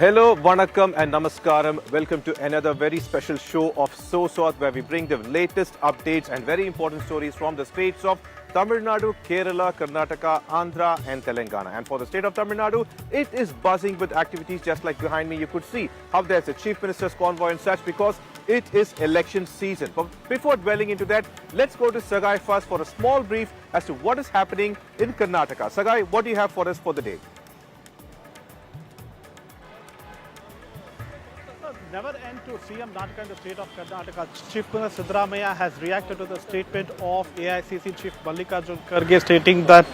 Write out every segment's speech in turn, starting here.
Hello, Vanakkam and Namaskaram. Welcome to another very special show of So South, where we bring the latest updates and very important stories from the states of Tamil Nadu, Kerala, Karnataka, Andhra and Telangana. And for the state of Tamil Nadu, it is buzzing with activities. Just like behind me, you could see how there's a Chief Minister's convoy and such, because it is election season. But before dwelling into that, let's go to Sagai first for a small brief as to what is happening in Karnataka. Sagai, what do you have for us for the day? Never end to CM Narayan in the state of Karnataka. Chief Minister Siddaramaiah has reacted to the statement of AICC Chief Kharge, stating that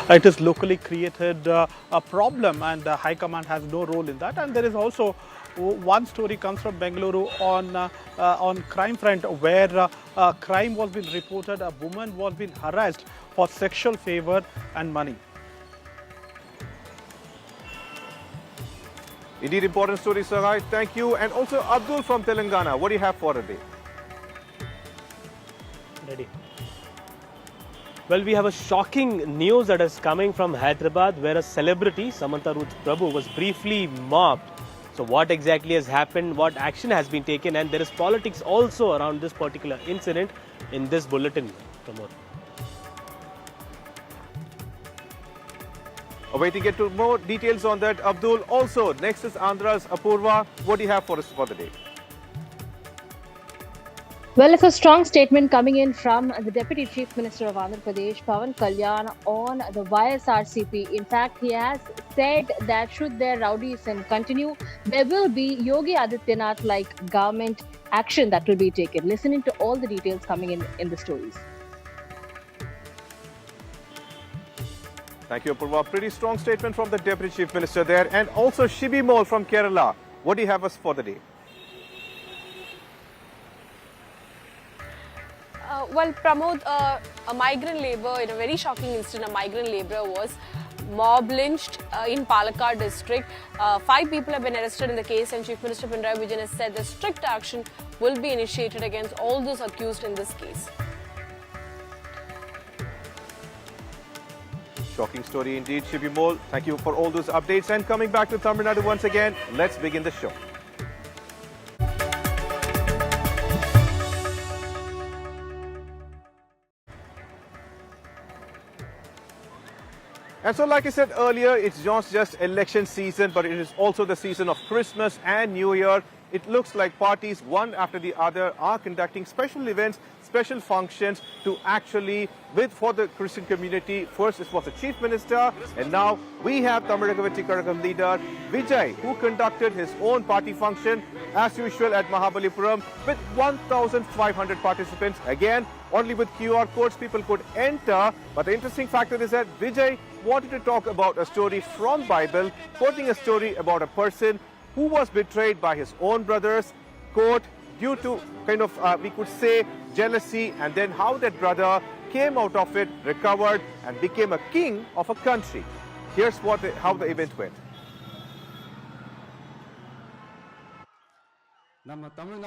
it is locally created a problem and High Command has no role in that. And there is also one story comes from Bengaluru on crime front, where crime was being reported. A woman was being harassed for sexual favor and money. Indeed, important story, Sagai. Thank you. And also, Abdul from Telangana, what do you have for today? Ready. Well, we have a shocking news that is coming from Hyderabad, where a celebrity, Samantha Ruth Prabhu, was briefly mobbed. So what exactly has happened, what action has been taken, and there is politics also around this particular incident in this bulletin, Pramod. Waiting to get to more details on that, Abdul. Also, next is Andhra's Apurva. What do you have for us for the day? Well, it's a strong statement coming in from the Deputy Chief Minister of Andhra Pradesh, Pawan Kalyan, on the YSRCP. In fact, he has said that should their rowdyism continue, there will be Yogi Adityanath-like government action that will be taken. Listening to all the details coming in the stories. Thank you, Apurva. Pretty strong statement from the Deputy Chief Minister there. And also Shibi Mol from Kerala. What do you have us for the day? Well, Pramod, a migrant laborer, in a very shocking incident, a migrant laborer was mob lynched in Palakkad district. 5 people have been arrested in the case, and Chief Minister Pinarayi Vijayan has said that strict action will be initiated against all those accused in this case. Shocking story indeed, Shibi Mol. Thank you for all those updates. And coming back to Tamil Nadu once again, let's begin the show. And so, like I said earlier, it's not just election season, but it is also the season of Christmas and New Year. It looks like parties, one after the other, are conducting special events, special functions to actually, for the Christian community. First, it was the Chief Minister, and now we have Tamil Nadu leader Vijay, who conducted his own party function, as usual, at Mahabalipuram, with 1,500 participants. Again, only with QR codes people could enter. But the interesting factor is that Vijay wanted to talk about a story from Bible, quoting a story about a person who was betrayed by his own brothers, quote, due to kind of, we could say, jealousy, and then how that brother came out of it, recovered, and became a king of a country. Here's how the event went.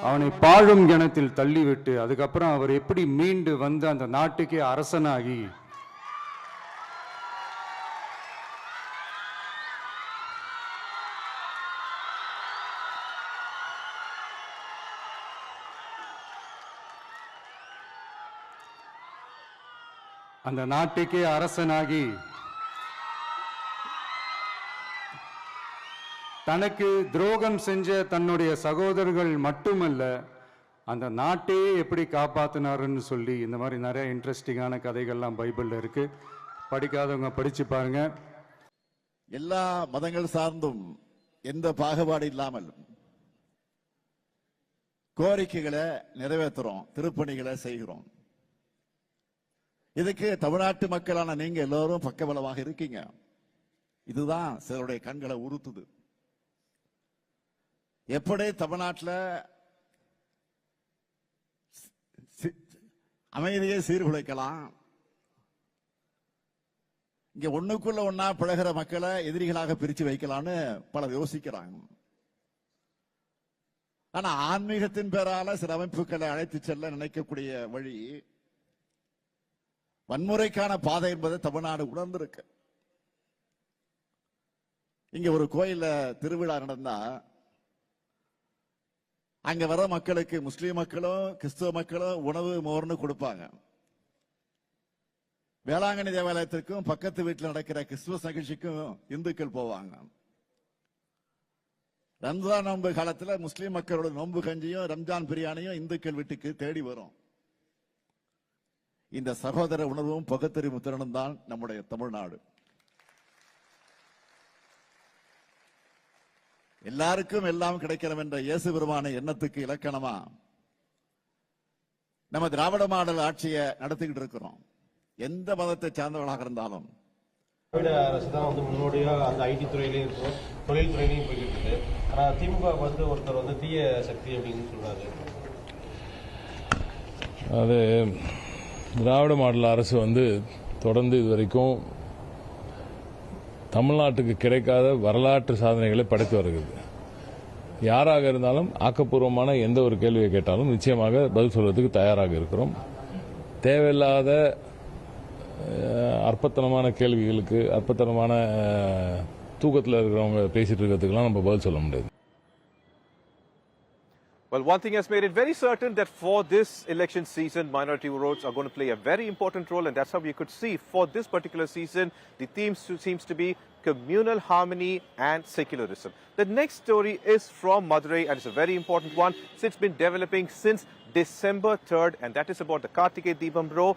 அவனை பாழும் கிணத்தில் தள்ளிவிட்டு அதுக்கப்புறம் அவர் எப்படி மீண்டு வந்து அந்த நாட்டுக்கே அரசனாகி அந்த நாட்டுக்கே அரசனாகி தனக்கு துரோகம் செஞ்ச தன்னுடைய சகோதரர்கள் மட்டுமல்ல, அந்த நாட்டே எப்படி காப்பாத்தினாருன்னு சொல்லி இந்த மாதிரி நிறைய இன்ட்ரெஸ்டிங்கான கதைகள்லாம் பைபிள்ல இருக்கு. படிக்காதவங்க படிச்சு பாருங்க. எல்லா மதங்கள் சார்ந்தும் எந்த பாகுபாடு இல்லாமல் கோரிக்கைகளை நிறைவேற்றுறோம், திருப்பணிகளை செய்கிறோம். இதுக்கு தமிழ்நாட்டு மக்களான நீங்க எல்லாரும் பக்கபலமாக இருக்கீங்க. இதுதான் சிலருடைய கண்களை உறுத்துது. எப்படி தமிழ்நாட்டில் அமைதியை சீர்குலைக்கலாம், இங்க ஒண்ணுக்குள்ள ஒன்னா பழகிற மக்களை எதிரிகளாக பிரிச்சு வைக்கலாம்னு பலர் யோசிக்கிறாங்க. ஆனா ஆன்மீகத்தின் பேரால சில அமைப்புகளை அழைத்து செல்ல நினைக்கக்கூடிய வழி வன்முறைக்கான பாதை என்பதை தமிழ்நாடு உணர்ந்திருக்கு. இங்க ஒரு கோயில்ல திருவிழா நடந்தா அங்க வர மக்களுக்கு முஸ்லீம் மக்களும் கிறிஸ்துவ மக்களும் உணவு மோர்னு கொடுப்பாங்க. வேளாங்கண்ணி தேவாலயத்திற்கும் பக்கத்து வீட்டில் நடக்கிற கிறிஸ்துவ நிகழ்ச்சிக்கும் இந்துக்கள் போவாங்க. ரம்ஜான் நோன்பு காலத்துல முஸ்லீம் மக்களோட நோன்பு கஞ்சியும் ரம்ஜான் பிரியாணியும் இந்துக்கள் வீட்டுக்கு தேடி வரும். இந்த சகோதர உணர்வும் பகுத்தறிவு திறனும் தான் நம்முடைய தமிழ்நாடு. எல்லாருக்கும் எல்லாம் கிடைக்கணும் என்ற இயேசு பெருமான எண்ணத்துக்கு இலக்கணமா நம்ம திராவிட மாடல் ஆட்சியை நடத்திக்கிட்டு இருக்கிறோம். எந்த மதத்தை சார்ந்தவர்களாக இருந்தாலும் அரசு தான் முன்னோடியா அந்த ஐடி துறையிலையும் இருக்கும், தொழில் துறையிலையும் போய்கிட்டு இருக்கு. ஆனா திமுக ஒருத்தர் தீய சக்தி அப்படின்னு சொல்றாரு. அது திராவிட மாடல் அரசு தொடர்ந்து இதுவரைக்கும் தமிழ்நாட்டுக்கு கிடைக்காத வரலாற்று சாதனைகளை படைத்து வருகிறது. யாராக இருந்தாலும் ஆக்கப்பூர்வமான எந்த ஒரு கேள்வியை கேட்டாலும் நிச்சயமாக பதில் சொல்வதற்கு தயாராக இருக்கிறோம். தேவையில்லாத அற்பத்தனமான கேள்விகளுக்கு, அற்பத்தனமான தூக்கத்தில் இருக்கிறவங்க பேசிட்டு இருக்கிறதுக்கெல்லாம் நம்ம பதில் சொல்ல முடியாது. Well, one thing has made it very certain that for this election season, minority votes are going to play a very important role, and that's how you could see for this particular season, the theme seems to be communal harmony and secularism. The next story is from Madurai, and it's a very important one. It's been developing since December 3rd, and that is about the Karthikeya Deepam bro.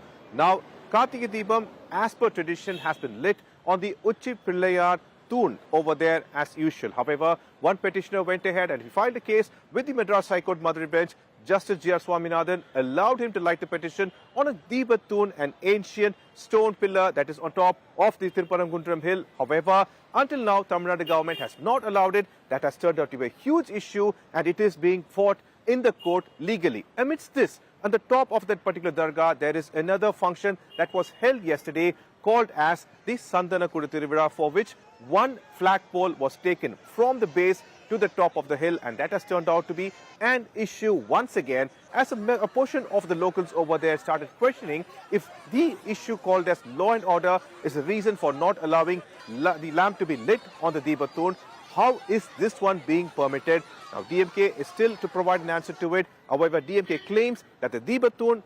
Now, Karthikeya Deepam, as per tradition, has been lit on the Uchi Pillayar Toon over there as usual. However, one petitioner went ahead and he filed a case with the Madras High Court Madurai bench. Justice G.R. Swaminathan allowed him to light the petition on a Deebathoon, an ancient stone pillar that is on top of the Tiruparankundram hill. However, until now, Tamil Nadu government has not allowed it. That has turned out to be a huge issue, and it is being fought in the court legally. Amidst this, on the top of that particular dargah, there is another function that was held yesterday called as the Sandana Kudu Tiruvizha, for which one flagpole was taken from the base to the top of the hill, and that has turned out to be an issue once again, as a portion of the locals over there started questioning if the issue called as law and order is the reason for not allowing the lamp to be lit on the Deebathoon. How is this one being permitted? Now, DMK is still to provide an answer to it. However, DMK claims that the Deebathoon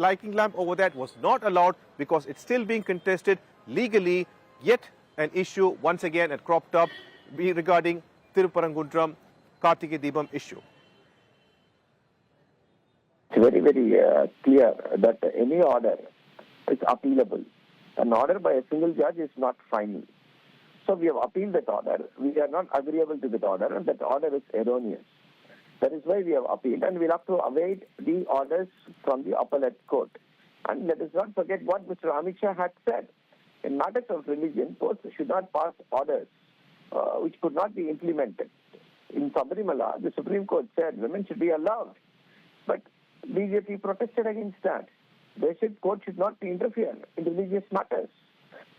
lighting lamp over that was not allowed because it's still being contested legally. Yet an issue once again had cropped up regarding Tiruparankundram Karthikeya Deepam issue. It's very, very clear that any order is appealable. An order by a single judge is not final. So we have appealed that order. We are not agreeable to that order, and that order is erroneous. That is why we have appealed, and we'll have to await the orders from the appellate court. And let us not forget what Mr. Amit Shah had said. In matters of religion, courts should not pass orders which could not be implemented. In Sabarimala, the Supreme Court said women should be allowed. But BJP protested against that. They said court should not interfere in religious matters.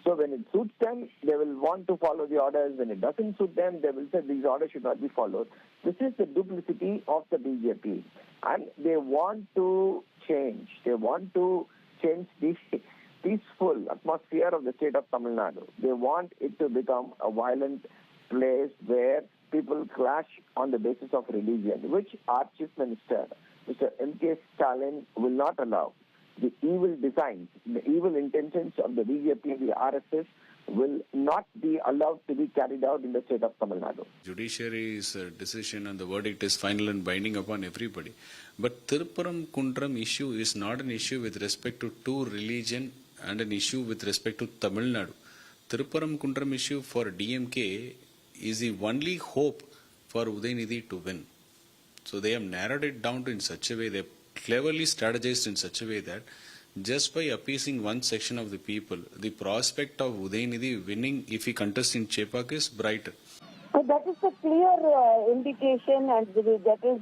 So when it suits them, they will want to follow the orders. When it doesn't suit them, they will say these orders should not be followed. This is the duplicity of the BJP. And they want to change. They want to change this peaceful atmosphere of the state of Tamil Nadu. They want it to become a violent place where people clash on the basis of religion, which our Chief Minister, Mr. M.K. Stalin, will not allow. The evil designs, the evil intentions of the BJP and the RSS will not be allowed to be carried out in the state of Tamil Nadu. Judiciary's decision and the verdict is final and binding upon everybody. But Tiruparankundram issue is not an issue with respect to two religion and an issue with respect to Tamil Nadu. Tiruparankundram issue for DMK is the only hope for Udaynidhi to win. So they have narrowed it down to in such a way, they have cleverly strategized in such a way that just by appeasing one section of the people, the prospect of Udaynidhi winning if he contests in Chepak is brighter. That is a clear indication, and that is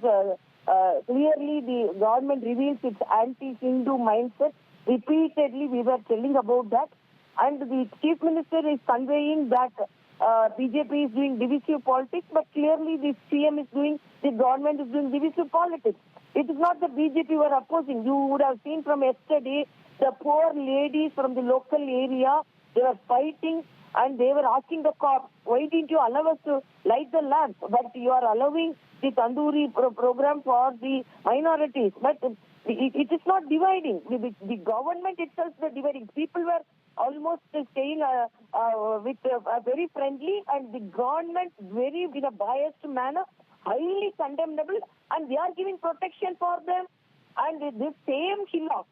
clearly the government reveals its anti-Hindu mindset. Repeatedly we were telling about that, and the Chief Minister is conveying that BJP is doing divisive politics, but clearly the CM is doing, the government is doing divisive politics. It is not the BJP who are opposing. You would have seen from yesterday, the poor ladies from the local area, they were fighting and they were asking the cops, why didn't you allow us to light the lamp? But you are allowing the tandoori program for the minorities. But it is not dividing. The government itself is dividing. People were almost staying with very friendly, and the government very in a biased manner, highly condemnable, and they are giving protection for them. And this same hillock,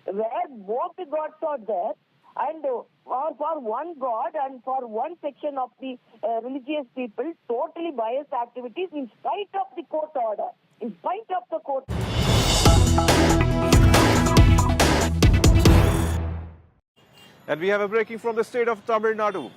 where both the gods are there, and for one god and for one section of the religious people, totally biased activities in spite of the court order, in spite of the court. And we have a breaking from the state of Tamil Nadu.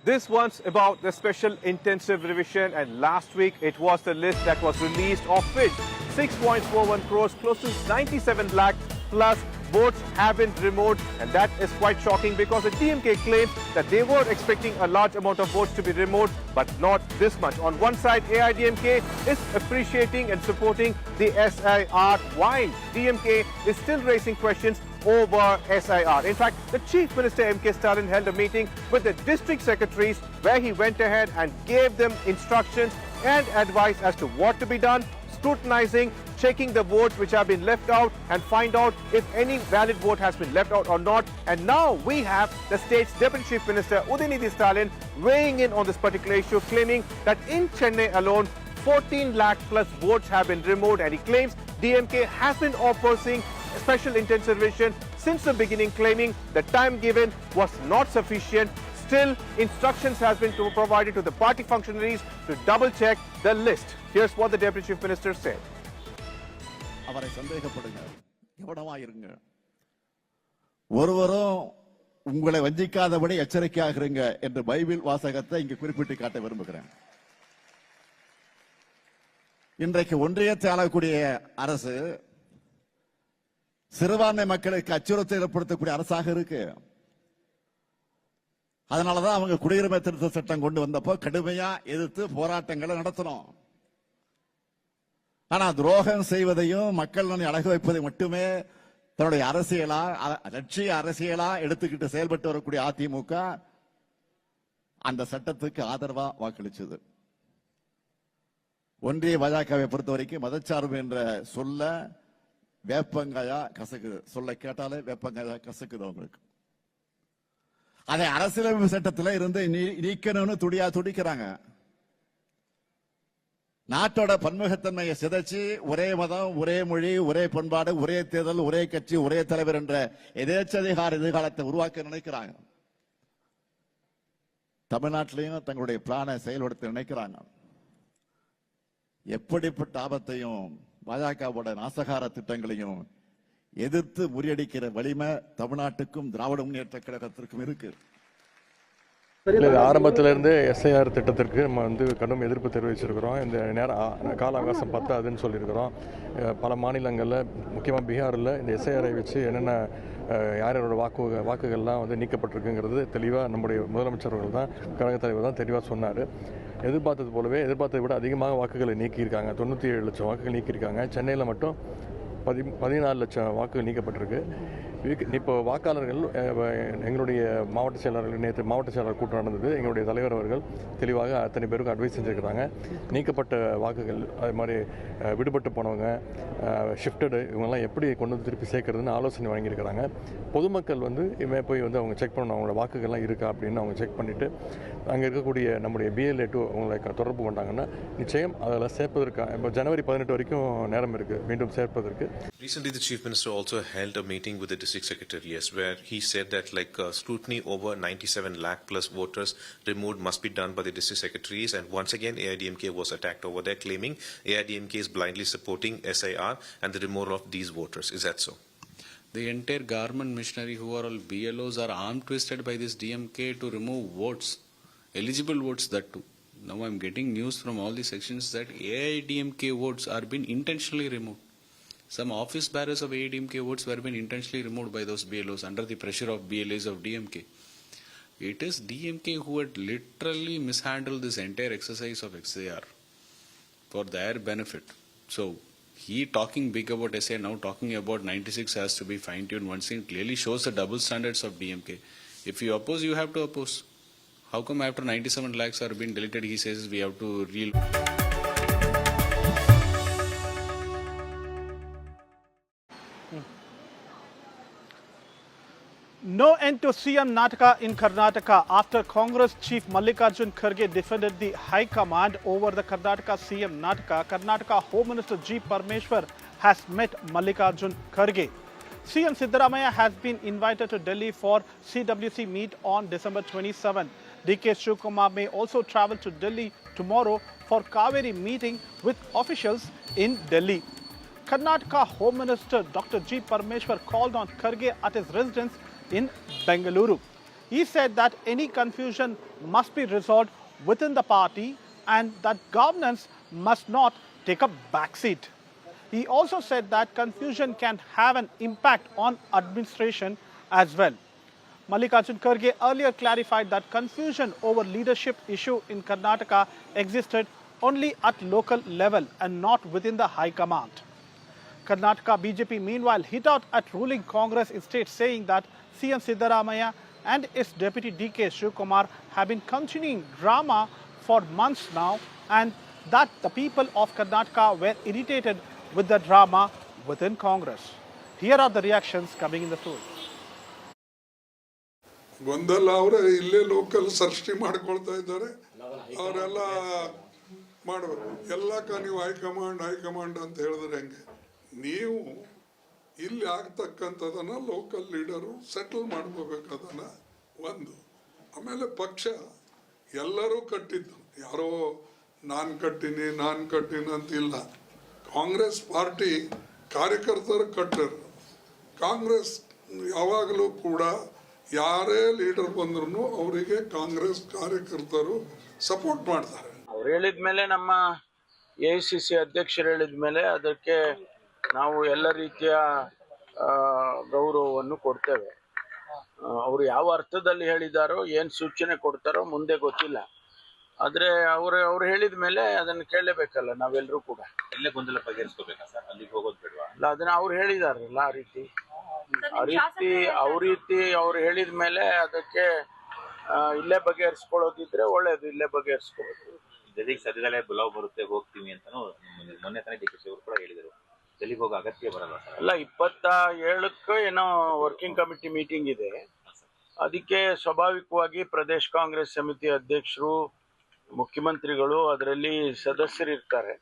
This one's about the special intensive revision, and last week it was the list that was released, of which 6.41 crores, close to 97 lakh plus votes have been removed, and that is quite shocking because the DMK claims that they were expecting a large amount of votes to be removed, but not this much. On one side, AIDMK is appreciating and supporting the SIR, while DMK is still raising questions over SIR. In fact, the Chief Minister M.K. Stalin held a meeting with the district secretaries where he went ahead and gave them instructions and advice as to what to be done, scrutinizing, checking the votes which have been left out and find out if any valid vote has been left out or not. And now we have the state's Deputy Chief Minister Udinidhi Stalin weighing in on this particular issue, claiming that in Chennai alone, 14 lakh plus votes have been removed, and he claims DMK has been opposing special intensive revision since the beginning, claiming the time given was not sufficient. Still, instructions has been provided to the party functionaries to double check the list. Here's what the Deputy Chief Minister said. அவரை சந்தேகப்படுங்க, கவனமா இருங்க. ஒருவரும் உங்களை வஞ்சிக்காதபடி எச்சரிக்கையாக இருங்க என்ற Bible வாசகத்தை இங்கு குறிப்பிட்டு காட்ட விரும்புகிறேன். இன்றைக்கு ஒன்றியத்தை ஆளக்கூடிய அரசு சிறுபான்மை மக்களுக்கு அச்சுறுத்தல் ஏற்படுத்தக்கூடிய அரசாக இருக்கு. அதனாலதான் அவங்க குடியுரிமை திருத்த சட்டம் கொண்டு வந்தப்போ கடுமையா எதிர்த்து போராட்டங்களை நடத்தணும். ஆனா துரோகம் செய்வதையும் மக்கள் அழகு வைப்பதை மட்டுமே தன்னுடைய அரசியலா, லட்சிய அரசியலா எடுத்துக்கிட்டு செயல்பட்டு வரக்கூடிய அதிமுக அந்த சட்டத்துக்கு ஆதரவா வாக்களிச்சது. ஒன்றிய பாஜகவை பொறுத்த வரைக்கும் மதச்சார்பு என்ற சொல்ல வேப்பங்காயா கசக்குது. சொல்ல கேட்டாலே வேப்பங்காயா கசக்குது அவங்களுக்கு. அதை அரசியலமைப்பு சட்டத்தில் இருந்து நீக்கணும்னு துடிக்கிறாங்க. நாட்டோட பன்முகத்தன்மையை சிதைச்சு ஒரே மதம், ஒரே மொழி, ஒரே பண்பாடு, ஒரே தேர்தல், ஒரே கட்சி, ஒரே தலைவர் என்ற எதேச்சதிகார எதிர்காலத்தை உருவாக்க நினைக்கிறாங்க. தமிழ்நாட்டிலையும் தங்களுடைய பிளானை செயல்படுத்த நினைக்கிறாங்க. எப்படிப்பட்ட ஆபத்தையும் பாஜகவோட நாசகார திட்டங்களையும் எதிர்த்து முறியடிக்கிற வலிமை தமிழ்நாட்டுக்கும் திராவிட முன்னேற்ற கழகத்திற்கும் இருக்கு. ஆரம்பத்திலிருந்து எஸ்ஐஆர் திட்டத்திற்கு நம்ம கடும் எதிர்ப்பு தெரிவிச்சிருக்கிறோம். இந்த கால அவகாசம் பத்தாதுன்னு சொல்லியிருக்கிறோம். பல மாநிலங்களில், முக்கியமாக பீகாரில் இந்த எஸ்ஐஆரை வச்சு என்னென்ன யாரோட வாக்குகள்லாம் நீக்கப்பட்டிருக்குங்கிறது தெளிவாக நம்முடைய முதலமைச்சர்கள் தான், கழக தலைவர் தான் தெளிவாக சொன்னார். எதிர்பார்த்தது போலவே எதிர்பார்த்ததை விட அதிகமாக வாக்குகளை நீக்கியிருக்காங்க. 97 லட்சம் வாக்குகள் நீக்கியிருக்காங்க. சென்னையில் மட்டும் 14 லட்சம் வாக்குகள் நீக்கப்பட்டிருக்கு. இப்போ வாக்காளர்கள், எங்களுடைய மாவட்ட செயலாளர்கள், நேற்று மாவட்ட செயலாளர் கூட்டம் நடந்தது. எங்களுடைய தலைவர் அவர்கள் தெளிவாக அத்தனை பேருக்கு அட்வைஸ் செஞ்சுருக்கிறாங்க. நீக்கப்பட்ட வாக்குகள், அது மாதிரி விடுபட்டு போனவங்க, ஷிஃப்டடு, இவங்கெல்லாம் எப்படி கொண்டு வந்து திருப்பி சேர்க்கறதுன்னு ஆலோசனை வழங்கியிருக்கிறாங்க. பொதுமக்கள் இவன் போய் அவங்க செக் பண்ணணும், அவங்களோட வாக்குகள்லாம் இருக்கா அப்படின்னு அவங்க செக் பண்ணிவிட்டு அங்கே இருக்கக்கூடிய நம்முடைய BLA 2 அவங்களை தொடர்பு கொண்டாங்கன்னா நிச்சயம் அதில் சேர்ப்பதற்கு இப்போ ஜனவரி 18 வரைக்கும் நேரம் இருக்குது மீண்டும் சேர்ப்பதற்கு. Recently, the Chief Minister also held a meeting with the district secretaries where he said that scrutiny over 97 lakh plus voters removed must be done by the district secretaries, and once again AIDMK was attacked over there, claiming AIDMK is blindly supporting SIR and the removal of these voters. Is that so? The entire government machinery, who are all BLOs, are arm twisted by this DMK to remove votes, eligible votes that too. Now I'm getting news from all the sections that AIDMK votes are being intentionally removed. Some office bearers of AIDMK votes were being intentionally removed by those BLOs under the pressure of BLAs of DMK. It is DMK who had literally mishandled this entire exercise of XAR for their benefit. So He talking big about SA, now talking about 96 has to be fine-tuned. One thing clearly shows the double standards of DMK. If you oppose, you have to oppose. How come after 97 lakhs are being deleted, he says we have to No end to CM Nataka in Karnataka after Congress Chief Mallikarjun Kharge defended the High Command over the Karnataka CM Nataka. Karnataka Home Minister G. Parmeshwar has met Mallikarjun Kharge. CM Siddaramaiah has been invited to Delhi for CWC meet on December 27. DK Shivakumar may also travel to Delhi tomorrow for Kaveri meeting with officials in Delhi. Karnataka Home Minister Dr. G. Parmeshwar called on Kharge at his residence in Bengaluru. He said that any confusion must be resolved within the party and that governance must not take a backseat. He also said that confusion can have an impact on administration as well. Mallikarjun Kharge earlier clarified that confusion over leadership issue in Karnataka existed only at local level and not within the High Command. Karnataka BJP meanwhile hit out at ruling Congress in state, saying that CM Siddaramaiah and its deputy DK Shivakumar have been continuing drama for months now and that the people of Karnataka were irritated with the drama within Congress. Here are the reactions coming in the story. ಗೊಂದಲ ಅವರೇ ಇಲ್ಲೇ local ಸೃಷ್ಟಿ ಮಾಡ್ಕೊಳ್ತಾ ಇದ್ದಾರೆ. ಅವರೆಲ್ಲ ಮಾಡಬೇಕು. ಎಲ್ಲಕ್ಕ ನೀವು high command ಅಂತ ಹೇಳಿದ್ರೆ ಹೆಂಗೆ? ನೀವು ಇಲ್ಲಿ ಆಗ್ತಕ್ಕಂಥದನ್ನ ಲೋಕಲ್ ಲೀಡರು ಸೆಟಲ್ ಮಾಡ್ಕೋಬೇಕು. ಅದನ್ನ ಒಂದು. ಆಮೇಲೆ ಪಕ್ಷ ಎಲ್ಲರೂ ಕಟ್ಟಿದ್ದು, ಯಾರೋ ನಾನು ಕಟ್ಟಿನಿ ಅಂತಿಲ್ಲ. ಕಾಂಗ್ರೆಸ್ ಪಾರ್ಟಿ ಕಾರ್ಯಕರ್ತರು ಕಟ್ಟರು. ಕಾಂಗ್ರೆಸ್ ಯಾವಾಗಲೂ ಕೂಡ ಯಾರೇ ಲೀಡರ್ ಬಂದ್ರು ಅವರಿಗೆ ಕಾಂಗ್ರೆಸ್ ಕಾರ್ಯಕರ್ತರು ಸಪೋರ್ಟ್ ಮಾಡ್ತಾರೆ. ಅವ್ರು ಹೇಳಿದ್ಮೇಲೆ, ನಮ್ಮ AICC ಅಧ್ಯಕ್ಷರು ಹೇಳಿದ್ಮೇಲೆ ಅದಕ್ಕೆ ನಾವು ಎಲ್ಲ ರೀತಿಯ ಗೌರವವನ್ನು ಕೊಡ್ತೇವೆ. ಅವರು ಯಾವ ಅರ್ಥದಲ್ಲಿ ಹೇಳಿದಾರೋ, ಏನು ಸೂಚನೆ ಕೊಡ್ತಾರೋ ಮುಂದೆ ಗೊತ್ತಿಲ್ಲ. ಆದ್ರೆ ಅವ್ರು ಹೇಳಿದ ಮೇಲೆ ಅದನ್ನು ಕೇಳಲೇಬೇಕಲ್ಲ ನಾವೆಲ್ಲರೂ ಕೂಡ. ಇಲ್ಲೇ ಗೊಂದಲ ಬಗೆಹರಿಸ್ಕೋಬೇಕಾ ಸರ್? ಅಲ್ಲಿಗೆ ಹೋಗೋದು ಬೇಡವಾ? ಅಲ್ಲ, ಅದನ್ನ ಅವ್ರು ಹೇಳಿದಾರಲ್ಲ ಆ ರೀತಿ ಅವ್ರು ಹೇಳಿದ ಮೇಲೆ ಅದಕ್ಕೆ ಇಲ್ಲೇ ಬಗೆಹರಿಸ್ಕೊಳ್ಳೋದಿದ್ರೆ ಒಳ್ಳೇದು, ಇಲ್ಲೇ ಬಗೆಹರಿಸ್ಕೋಬೇಕು. ಜೊತೆಗೆ ಸದ್ಯದಲ್ಲೇ ಬುಲಾವ್ ಬರುತ್ತೆ, ಹೋಗ್ತೀವಿ ಅಂತಾನು ಮೊನ್ನೆ ತಾನೇ DK ಅವರು ಕೂಡ ಹೇಳಿದರು. ಡೆಲ್ಲಿಗೆ ಹೋಗೋ ಅಗತ್ಯ ಬರಲ್ಲ ಸರ್? ಅಲ್ಲ, 27ಕ್ಕೆ ಏನೋ ವರ್ಕಿಂಗ್ ಕಮಿಟಿ ಮೀಟಿಂಗ್ ಇದೆ. ಅದಕ್ಕೆ ಸ್ವಾಭಾವಿಕವಾಗಿ ಪ್ರದೇಶ್ ಕಾಂಗ್ರೆಸ್ ಸಮಿತಿ ಅಧ್ಯಕ್ಷರು, ಮುಖ್ಯಮಂತ್ರಿಗಳು ಅದರಲ್ಲಿ ಸದಸ್ಯರಿರ್ತಾರೆ,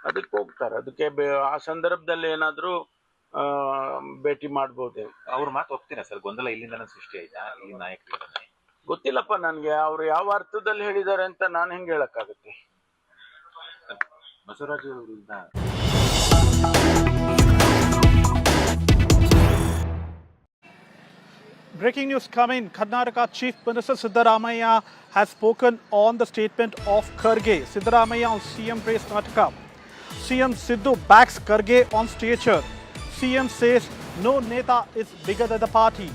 ಅದಕ್ಕೆ ಹೋಗ್ತಾರೆ. ಅದಕ್ಕೆ ಆ ಸಂದರ್ಭದಲ್ಲಿ ಏನಾದರೂ ಭೇಟಿ ಮಾಡ್ಬೋದು. ಅವ್ರ ಮಾತು ಹೋಗ್ತೀರಾ ಸರ್? ಗೊಂದಲ ಇಲ್ಲಿಂದ ಸೃಷ್ಟಿ ಆಯ್ತಾ? ಇಲ್ಲಿ ನಾಯಕರು ಗೊತ್ತಿಲ್ಲಪ್ಪ ನನಗೆ. ಅವ್ರು ಯಾವ ಅರ್ಥದಲ್ಲಿ ಹೇಳಿದ್ದಾರೆ ಅಂತ ನಾನು ಹೆಂಗೆ ಹೇಳಕ್ಕಾಗುತ್ತೆ? ಬಸವರಾಜ್ ಅವರಿಂದ Breaking news coming. Karnataka Chief Minister Siddaramaiah has spoken on the statement of Kharge. Siddaramaiah on CM praised Karnataka. CM Siddu backs Kharge on stature. CM says no Neta is bigger than the party.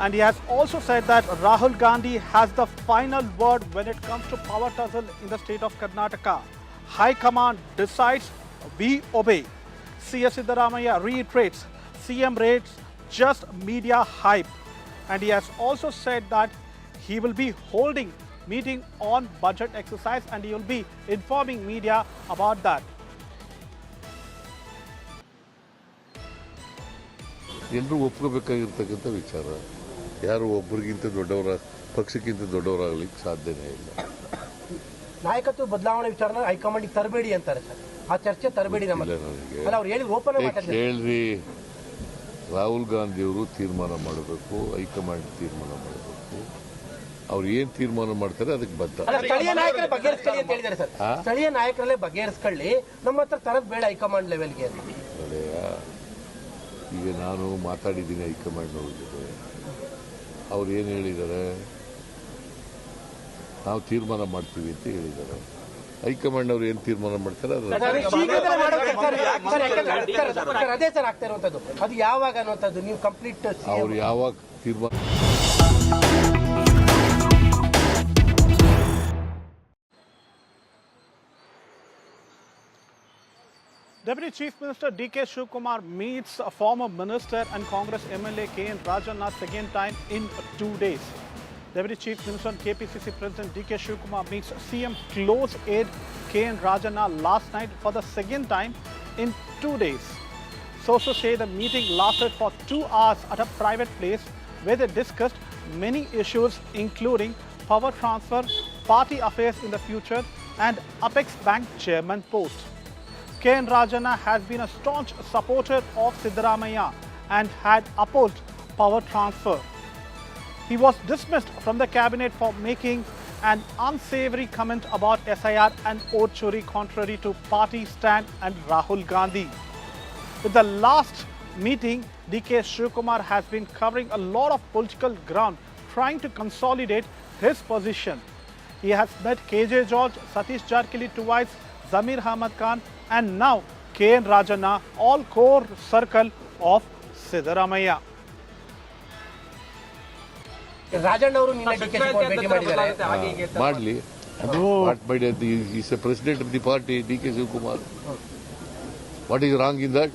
And he has also said that Rahul Gandhi has the final word when it comes to power tussle in the state of Karnataka. High Command decides, we obey. CS Siddaramaiah reiterates CM rates just media hype. And he has also said that he will be holding meeting on budget exercise and he will be informing media about that. ಎಲ್ಲರೂ ಒಪ್ಕೋಬೇಕಾಗಿರ್ತಕ್ಕಂಥ ವಿಚಾರ. ಯಾರು ಒಬ್ಬರಿಗಿಂತ ದೊಡ್ಡವರ, ಪಕ್ಷಕ್ಕಿಂತ ದೊಡ್ಡವರಾಗಲಿಕ್ಕೆ ಸಾಧ್ಯನೇ ಇಲ್ಲ. ನಾಯಕತ್ವ ಬದಲಾವಣೆ ವಿಚಾರನ ಹೈಕಮಾಂಡಿಗೆ ತರಬೇಡಿ ಅಂತಾರೆ ಸರ್. ಆ ಚರ್ಚೆ ತರಬೇಡಿ ನಮಗೆ. ಅಲ್ಲ, ಅವ್ರು ಹೇಳಿ ಓಪನ್ ಮಾತಾಡ್ತಾರೆ. ಹೇಳ್ರಿ, ರಾಹುಲ್ ಗಾಂಧಿಯವರು ತೀರ್ಮಾನ ಮಾಡಬೇಕು, ಹೈಕಮಾಂಡ್ ತೀರ್ಮಾನ ಮಾಡಬೇಕು. ಅವ್ರು ಏನ್ ತೀರ್ಮಾನ ಮಾಡ್ತಾರೆ ಅದಕ್ಕೆ ಬದ್ಧ. ಸ್ಥಳೀಯ ನಾಯಕರೇ ಬಗೆಹರಿಸ್ಕೊಳ್ಳಿ ಅಂತ ಹೇಳಿದ್ದಾರೆ ಸರ್. ಸ್ಥಳೀಯ ನಾಯಕರಲ್ಲೇ ಬಗೆಹರಿಸ್ಕೊಳ್ಳಿ, ನಮ್ಮ ಹತ್ರ ತರದ್ ಬೇಡ ಹೈಕಮಾಂಡ್ ಲೆವೆಲ್ಗೆ. ಈಗ ನಾನು ಮಾತಾಡಿದ್ದೀನಿ ಹೈಕಮಾಂಡ್ನವ್ರ ಜೊತೆ. ಅವ್ರು ಏನು ಹೇಳಿದ್ದಾರೆ? ನಾವು ತೀರ್ಮಾನ ಮಾಡ್ತೀವಿ ಅಂತ ಹೇಳಿದ್ದಾರೆ. ಹೈಕಮಾಂಡ್ ಅವ್ರು ಏನು ತೀರ್ಮಾನ ಮಾಡ್ತಾರೆ ಅದೇ ಸರ್ ಆಗ್ತಾ ಇರುವಂತದ್ದು. ಅದು ಯಾವಾಗ ಅನ್ನುವಂಥದ್ದು ನೀವು ಕಂಪ್ಲೀಟ್ ಅವ್ರು ಯಾವಾಗ ತೀರ್ಮಾನ. Deputy Chief Minister D.K. Shivkumar meets a former minister and Congress MLA K.N. Rajana second time in 2 days. Deputy Chief Minister and KPCC President D.K. Shivkumar meets CM close aide K.N. Rajana last night for the second time in 2 days. Sources say the meeting lasted for 2 hours at a private place where they discussed many issues including power transfer, party affairs in the future and Apex Bank chairman post. K.N. Rajana has been a staunch supporter of Siddaramaiah and had opposed power transfer. He was dismissed from the cabinet for making an unsavory comment about SIR and vote chori contrary to party stand and Rahul Gandhi. With the last meeting, D.K. Shivkumar has been covering a lot of political ground trying to consolidate his position. He has met KJ George, Satish Jarkili twice, Zamir Ahmad Khan and now K.N. Rajana, all core circle of Siddaramaiah. Rajanna ಅವರು ನಿನ್ನೆ D K Shivakumar ಭೇಟಿ ಮಾಡಿದ್ದಾರೆ. ಮಾಡಲಿ, what my is A president of the party D K Shivakumar. What is wrong in that?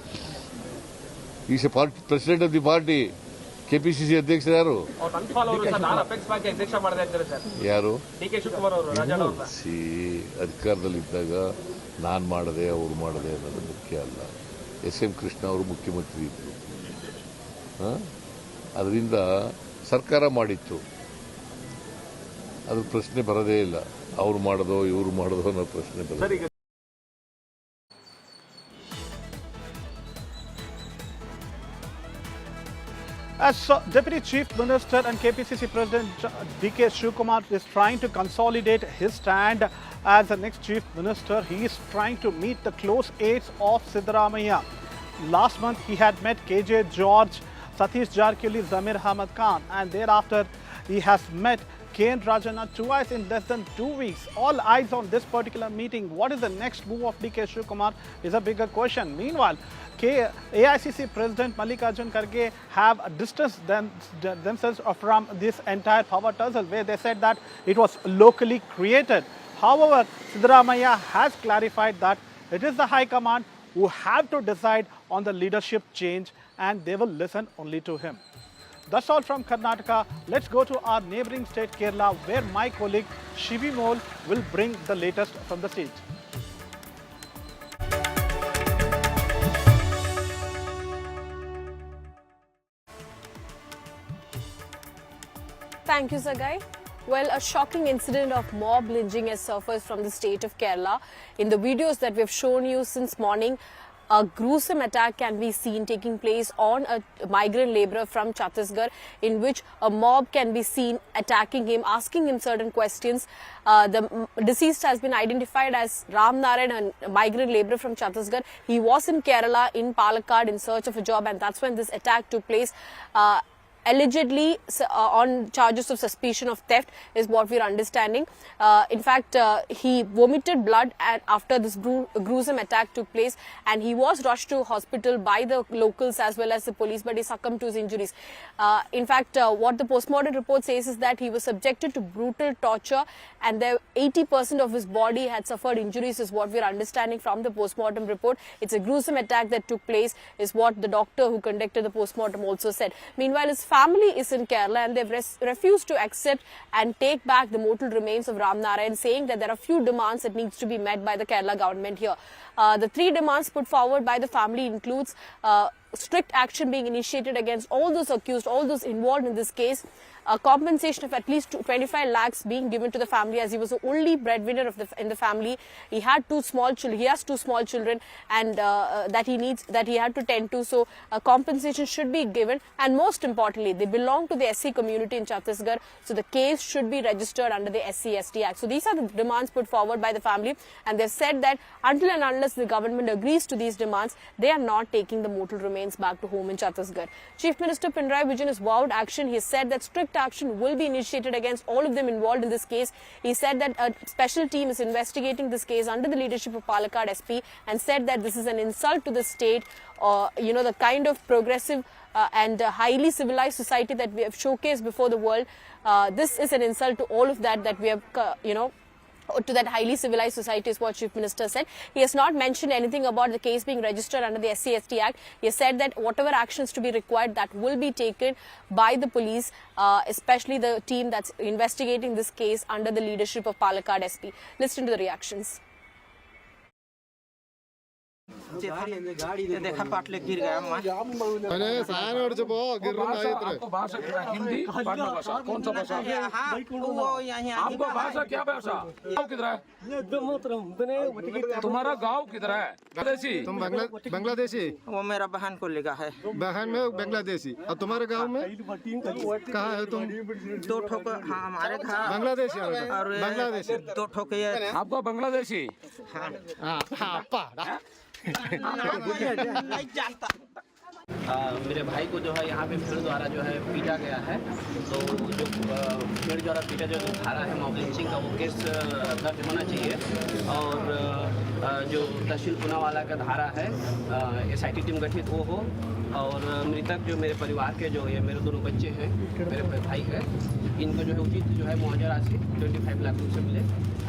Is A president of the party. KPCC ಅಧ್ಯಕ್ಷರು ಯಾರು? ಯಾರು? C ಅಧಿಕಾರದಲ್ಲಿದ್ದಾಗ ನಾನು ಮಾಡದೆ ಅವ್ರು ಮಾಡದೆ ಅನ್ನೋದು ಮುಖ್ಯ ಅಲ್ಲ. ಎಸ್.ಎಂ. ಕೃಷ್ಣ ಅವರು ಮುಖ್ಯಮಂತ್ರಿ ಇದ್ರು. ಅದರಿಂದ ಸರ್ಕಾರ ಮಾಡಿತ್ತು, ಅದ್ರ ಪ್ರಶ್ನೆ ಬರೋದೇ ಇಲ್ಲ. ಅವ್ರು ಮಾಡೋದೋ ಇವ್ರು ಮಾಡೋದೋ ಅನ್ನೋ ಪ್ರಶ್ನೆ ಬರೋದು. As Deputy Chief Minister and KPCC President D.K. Shivkumar is trying to consolidate his stand as the next Chief Minister, he is trying to meet the close aides of Siddaramaiah. Last month, he had met KJ George, Satish Jarkili, Zamir Ahmad Khan, and thereafter he has met K.N. Rajana twice in less than 2 weeks. All eyes on this particular meeting. What is the next move of D.K. Shivkumar is a bigger question. Meanwhile, AICC President Mallikarjun Kharge have distanced themselves from this entire power tussle where they said that it was locally created. However, Siddaramaiah has clarified that it is the High Command who have to decide on the leadership change and they will listen only to him. That's all from Karnataka. Let's go to our neighbouring state Kerala where my colleague Shibi Mol will bring the latest from the state. Thank you, Sagai. Well, a shocking incident of mob lynching has surfaced from the state of Kerala. In the videos that we have shown you since morning, a gruesome attack can be seen taking place on a migrant labourer from Chhattisgarh, in which a mob can be seen attacking him, asking him certain questions. The deceased has been identified as Ram Narayan, a migrant labourer from Chhattisgarh. He was in Kerala, in Palakkad, in search of a job, and that's when this attack took place. Allegedly on charges of suspicion of theft is what we're understanding. In fact, he vomited blood after this gruesome attack took place, and he was rushed to hospital by the locals as well as the police, but he succumbed to his injuries. In fact, what the postmortem report says is that he was subjected to brutal torture, and 80% of his body had suffered injuries is what we're understanding from the postmortem report. It's a gruesome attack that took place is what the doctor who conducted the postmortem also said. Meanwhile, his family is in Kerala and they've refused to accept and take back the mortal remains of Ram Narayan, saying that there are few demands that needs to be met by the Kerala government here. The 3 demands put forward by the family includes strict action being initiated against all those accused, all those involved in this case, a compensation of at least 25 lakhs being given to the family, as he was the only breadwinner in the family. He had 2 small children. He has 2 small children, and that he had to tend to. So a compensation should be given, and most importantly, they belong to the SC community in Chhattisgarh, so the case should be registered under the SC/ST Act. So these are the demands put forward by the family, and they've said that until and unless the government agrees to these demands, they are not taking the mortal remains back to home in Chhattisgarh. Chief Minister Pinarayi Vijayan has vowed action. He said that strict action will be initiated against all of them involved in this case. He said that a special team is investigating this case under the leadership of Palakkad SP, and said that this is an insult to the state, the kind of progressive and highly civilized society that we have showcased before the world. This is an insult to all of that we have, to that highly civilized society is what Chief Minister said. He has not mentioned anything about the case being registered under the SC/ST Act. He has said that whatever actions to be required, that will be taken by the police, especially the team that's investigating this case under the leadership of Palakkad SP. Listen to the reactions. देखा पाटले गिर गया अरे सायन अडचपो गिरना आहे इधर आपको भाषा क्या हिंदी पाटना भाषा कौन सा भाषा वो यहीं आपको भाषा क्या भाषा गांव किधर है तुम्हारा गांव किधर है बांग्लादेशी तुम बांग्लादेशी वो मेरा बहन को लेगा है बहन में बांग्लादेशी और तुम्हारे गांव में कहाँ है तुम दो ठोक हाँ हमारे घर बांग्लादेशी और बांग्लादेशी दो ठोक आपका बांग्लादेशी हाँ हाँ मेरे भाई को जो है यहाँ पे भीड़ द्वारा जो है पीटा गया है, तो जो भीड़ द्वारा पीटा जो धारा है मॉब लिंचिंग का वो केस दर्ज होना चाहिए और जो तहसील पुनावाला का धारा है SIT टीम गठित वो हो और मृतक जो मेरे परिवार के जो ये मेरे दोनों बच्चे हैं मेरे भाई है इनको जो है उचित जो है मुआवजा राशि 25 लाख रुपये मिले,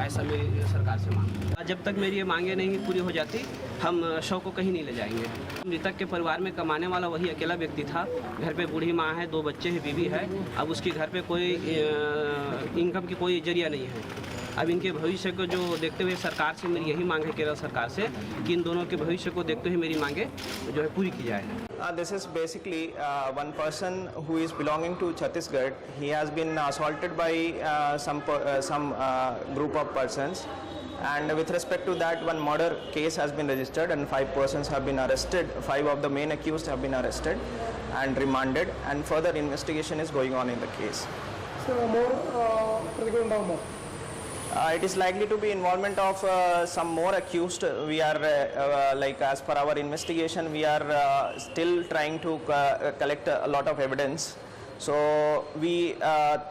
ऐसा मेरी सरकार से मांग। जब तक मेरी ये मांगे नहीं पूरी हो जाती हम शव को कहीं नहीं ले जाएंगे। मृतक के परिवार में कमाने वाला वही अकेला व्यक्ति था, घर पे बूढ़ी माँ है, 2 बच्चे हैं, बीवी है, अब उसके घर पे कोई इनकम की कोई जरिया नहीं है। अब इनके भविष्य को जो देखते हुए सरकार से मेरी यही मांग है केरल सरकार से कि इन दोनों के भविष्य को देखते हुए मेरी मांगे जो है पूरी की जाए। This is basically one person who is belonging to Chhattisgarh. He has been assaulted by some group of persons, and with respect to that, one murder case has been registered, and 5 persons have been arrested. 5 of the main accused have been arrested and remanded, and further investigation is going on in the case. So more it is likely to be involvement of some more accused. We are like as per our investigation, we are still trying to collect a lot of evidence. So we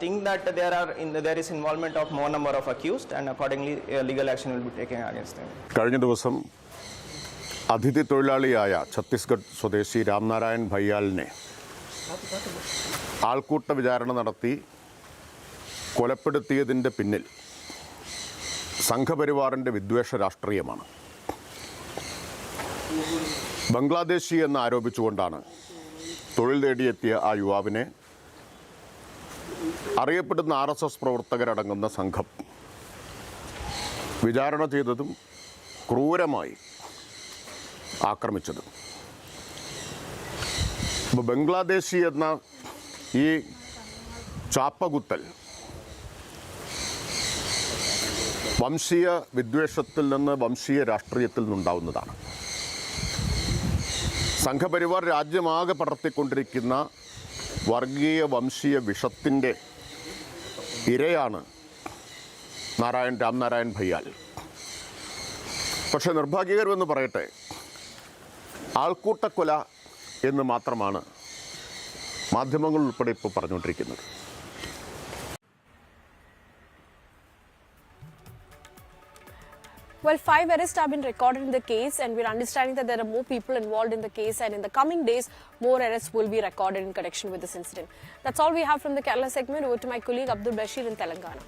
think that there is involvement of more number of accused, and accordingly legal action will be taken against them. കഴിഞ്ഞ ദിവസം അതിഥി തൊഴിലാളിയായ ഛത്തീസ്ഗഡ് സ്വദേശി രാംനാരായൺ ഭയ്യാലിനെ ആൾക്കൂട്ട വിചാരണ നടത്തി കൊലപ്പെടുത്തിയതിൻ്റെ പിന്നിൽ സംഘപരിവാറിൻ്റെ വിദ്വേഷ രാഷ്ട്രീയമാണ്. ബംഗ്ലാദേശി എന്ന് ആരോപിച്ചുകൊണ്ടാണ് തൊഴിൽ തേടിയെത്തിയ ആ യുവാവിനെ അറിയപ്പെടുന്ന RSS പ്രവർത്തകരടങ്ങുന്ന സംഘം വിചാരണ ചെയ്തതും ക്രൂരമായി ആക്രമിച്ചതും. അപ്പോൾ ബംഗ്ലാദേശി എന്ന ഈ ചാപ്പകുത്തൽ വംശീയ വിദ്വേഷത്തിൽ നിന്ന് വംശീയ രാഷ്ട്രീയത്തിൽ നിന്നുണ്ടാവുന്നതാണ്. സംഘപരിവാർ രാജ്യമാകെ പടർത്തിക്കൊണ്ടിരിക്കുന്ന വർഗീയ വംശീയ വിഷത്തിൻ്റെ ഇരയാണ് രാംനാരായൺ ഭയ്യാൽ. പക്ഷേ നിർഭാഗ്യകരമെന്ന് പറയട്ടെ, ആൾക്കൂട്ടക്കൊല എന്ന് മാത്രമാണ് മാധ്യമങ്ങൾ ഉൾപ്പെടെ ഇപ്പോൾ പറഞ്ഞുകൊണ്ടിരിക്കുന്നത്. Well, 5 arrests have been recorded in the case, and we're understanding that there are more people involved in the case, and in the coming days, more arrests will be recorded in connection with this incident. That's all we have from the Kerala segment. Over to my colleague Abdul Bashir in Telangana.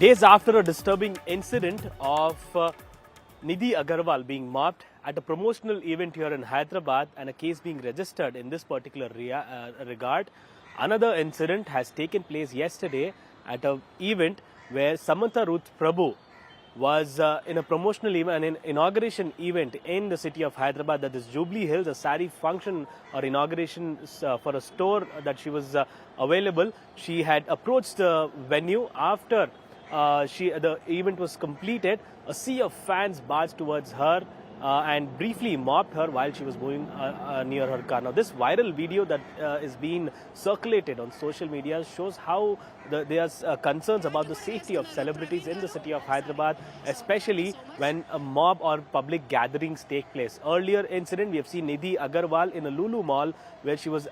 Days after a disturbing incident of Nidhi Agarwal being mobbed at a promotional event here in Hyderabad and a case being registered in this particular regard, another incident has taken place yesterday at an event where Samantha Ruth Prabhu was in a promotional event, an inauguration event in the city of Hyderabad, that is Jubilee Hills, a sari function or inauguration for a store that she was available. She had approached the venue after the event was completed. A sea of fans barged towards her and briefly mobbed her while she was going near her car. Now, this viral video that is being circulated on social media shows how there are concerns about the safety of celebrities in the city of Hyderabad, especially when a mob or public gatherings take place. Earlier incident, we have seen Nidhi Agarwal in a Lulu Mall where she was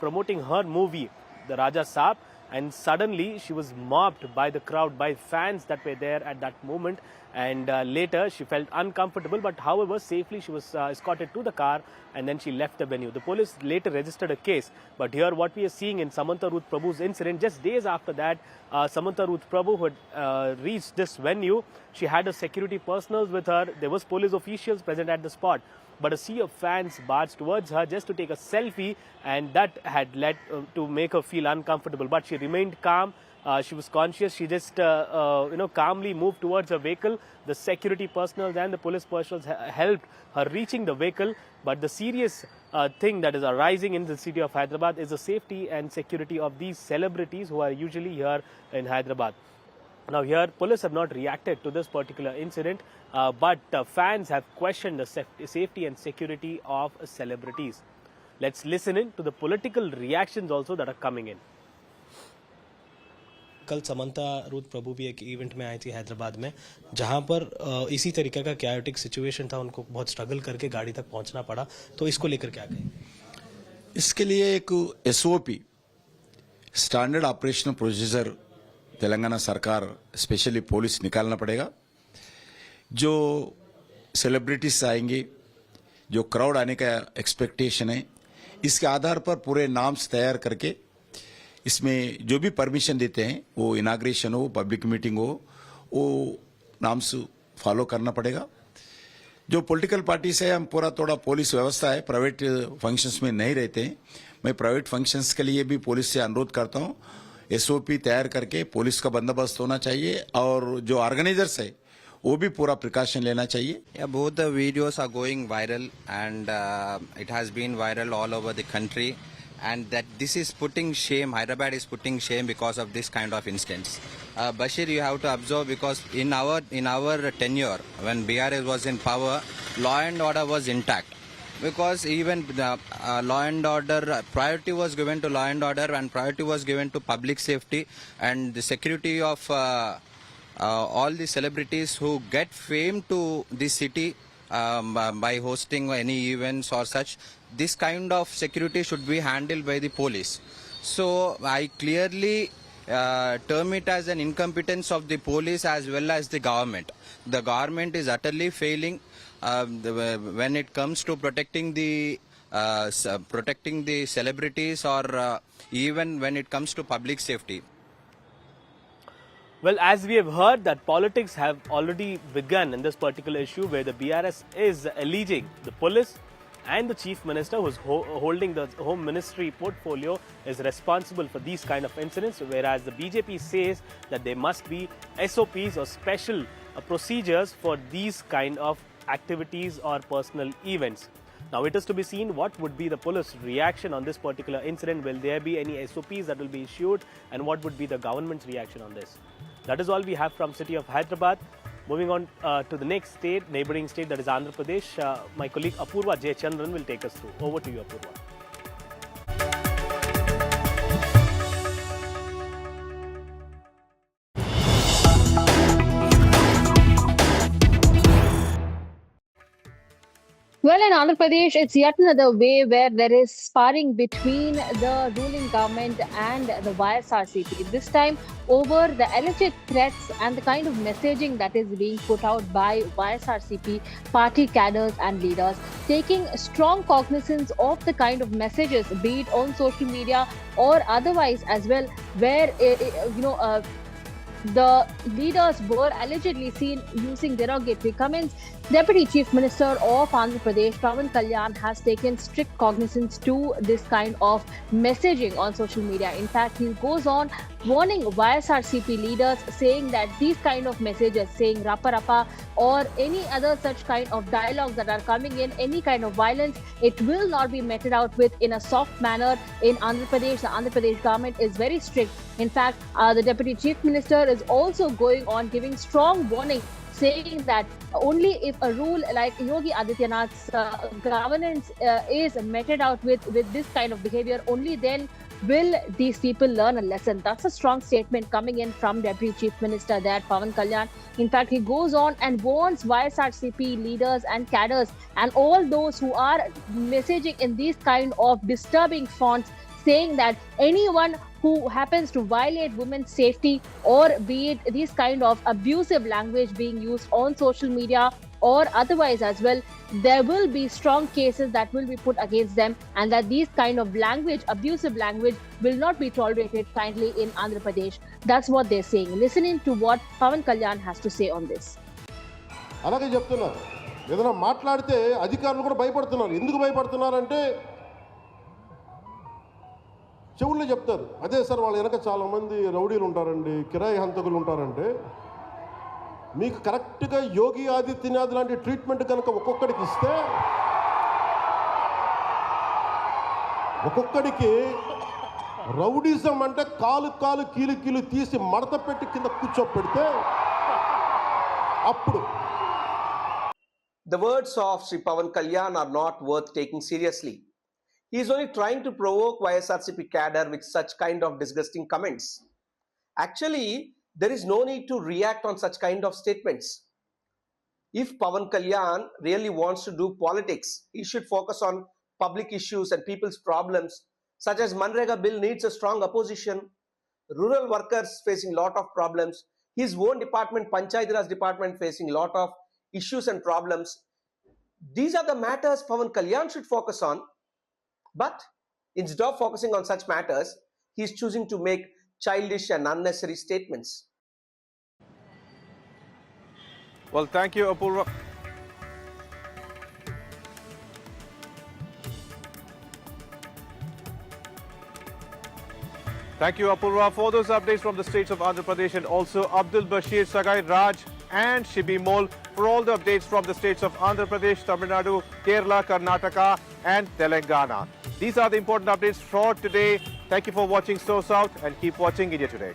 promoting her movie, The Raja Saab. and suddenly she was mobbed by the crowd, by fans that were there at that moment. And later she felt uncomfortable, but however safely she was escorted to the car and then she left the venue. The police later registered a case, but here what we are seeing in Samantha Ruth Prabhu's incident, just days after that, Samantha Ruth Prabhu who had reached this venue, she had her security personnel with her, there was police officials present at the spot, but a sea of fans barged towards her just to take a selfie, and that had led to make her feel uncomfortable, but she remained calm. She was conscious. She just, calmly moved towards her vehicle. The security personnel and the police personnel helped her reaching the vehicle. But the serious thing that is arising in the city of Hyderabad is the safety and security of these celebrities who are usually here in Hyderabad. Now here, police have not reacted to this particular incident, but fans have questioned the safety and security of celebrities. Let's listen in to the political reactions also that are coming in. कल Samantha Ruth प्रभु भी एक event में आई थी हैदराबाद में, जहां पर इसी तरीके का कैओटिक सिचुएशन था, उनको बहुत स्ट्रगल करके गाड़ी तक पहुंचना पड़ा, तो इसको लेकर क्या कहें? इसके लिए एक SOP standard operational procedure Telangana सरकार स्पेशली पुलिस निकालना पड़ेगा. जो सेलिब्रिटीज आएंगे, जो क्राउड आने का एक्सपेक्टेशन है, इसके आधार पर पूरे नाम्स तैयार करके इसमें जो भी परमिशन देते हैं, वो इनाग्रेशन हो, पब्लिक मीटिंग हो, वो नाम्स फॉलो करना पड़ेगा. जो पॉलिटिकल पार्टी से हम पूरा थोड़ा पुलिस व्यवस्था है, प्राइवेट फंक्शंस में नहीं रहते हैं. मैं प्राइवेट फंक्शंस के लिए भी पुलिस से अनुरोध करता हूँ, एसओपी तैयार करके पुलिस का बंदोबस्त होना चाहिए, और जो ऑर्गेनाइजर्स है वो भी पूरा प्रिकॉशन लेना चाहिए. Both the videos are going viral and it has been viral all over the country, and that this is putting shame, Hyderabad is putting shame because of this kind of instance. Bashir, you have to observe, because in our tenure, when BRS was in power, law and order was intact. Because even law and order, priority was given to law and order, and priority was given to public safety and the security of all the celebrities who get fame to the city by hosting any events or such. This kind of security should be handled by the police. So I clearly term it as an incompetence of the police as well as the government. The government is utterly failing when it comes to protecting the celebrities, or even when it comes to public safety. Well, as we have heard that politics have already begun in this particular issue, where the BRS is alleging the police and the Chief Minister, who is holding the Home Ministry portfolio, is responsible for these kind of incidents, whereas the BJP says that there must be SOPs or special procedures for these kind of activities or personal events. Now it is to be seen what would be the police reaction on this particular incident. Will there be any SOPs that will be issued, and what would be the government's reaction on this? That is all we have from city of Hyderabad. Moving on to the next state, neighboring state, that is Andhra Pradesh. My colleague Apurva Jayachandran will take us through. Over to you, Apurva. Well, in Andhra Pradesh, it's yet another way where there is sparring between the ruling government and the YSRCP. This time over the alleged threats and the kind of messaging that is being put out by YSRCP party cadres and leaders, taking strong cognizance of the kind of messages, be it on social media or otherwise as well, where the leaders were allegedly seen using derogatory comments. Deputy Chief Minister of Andhra Pradesh, Pawan Kalyan, has taken strict cognizance to this kind of messaging on social media. In fact, he goes on warning YSRCP leaders, saying that these kind of messages, saying Rapa Rapa or any other such kind of dialogues that are coming in, any kind of violence, it will not be meted out with in a soft manner in Andhra Pradesh. The Andhra Pradesh government is very strict. In fact, the Deputy Chief Minister is also going on giving strong warning, saying that only if a rule like Yogi Adityanath's governance is meted out with this kind of behavior, only then will these people learn a lesson. That's a strong statement coming in from Deputy Chief Minister there, Pawan Kalyan. In fact, he goes on and warns YSRCP leaders and cadres and all those who are messaging in these kind of disturbing fonts, saying that anyone who happens to violate women's safety, or be it these kind of abusive language being used on social media or otherwise as well, there will be strong cases that will be put against them, and that these kind of language, abusive language, will not be tolerated kindly in Andhra Pradesh. That's what they're saying. Listening to what Pawan Kalyan has to say on this. అలాగే చెప్తున్నారు, ఏదైనా మాట్లాడితే అధికారులు కూడా భయపడుతున్నారు. ఎందుకు భయపడుతున్నారంటే చెవుల్లో చెప్తారు, అదే సార్ వాళ్ళ వెనక చాలామంది రౌడీలు ఉంటారండి, కిరాయి హంతకులు ఉంటారంటే, మీకు కరెక్ట్గా యోగి ఆదిత్యనాథ్ లాంటి ట్రీట్మెంట్ కనుక ఒక్కొక్కడికి ఇస్తే, ఒక్కొక్కడికి రౌడీజం అంటే కాలు కీలు తీసి మడత పెట్టి కింద కూర్చోపెడితే అప్పుడు. The words of Sri Pawan Kalyan are not worth taking seriously. He is only trying to provoke YSRCP cadre with such kind of disgusting comments. Actually, there is no need to react on such kind of statements. If Pawan Kalyan really wants to do politics, he should focus on public issues and people's problems, such as Manrega bill needs a strong opposition, rural workers facing lot of problems, his own department, Panchayat Raj department, facing lot of issues and problems. These are the matters Pawan Kalyan should focus on. But instead of focusing on such matters, he is choosing to make childish and unnecessary statements. Well, thank you, Apurva. Thank you, Apurva, for those updates from the states of Andhra Pradesh, and also Abdul Bashir, Sagai, Raj and Shibi Mol for all the updates from the states of Andhra Pradesh, Tamil Nadu, Kerala, Karnataka and Telangana. These are the important updates for today. Thank you for watching So South, and keep watching India Today.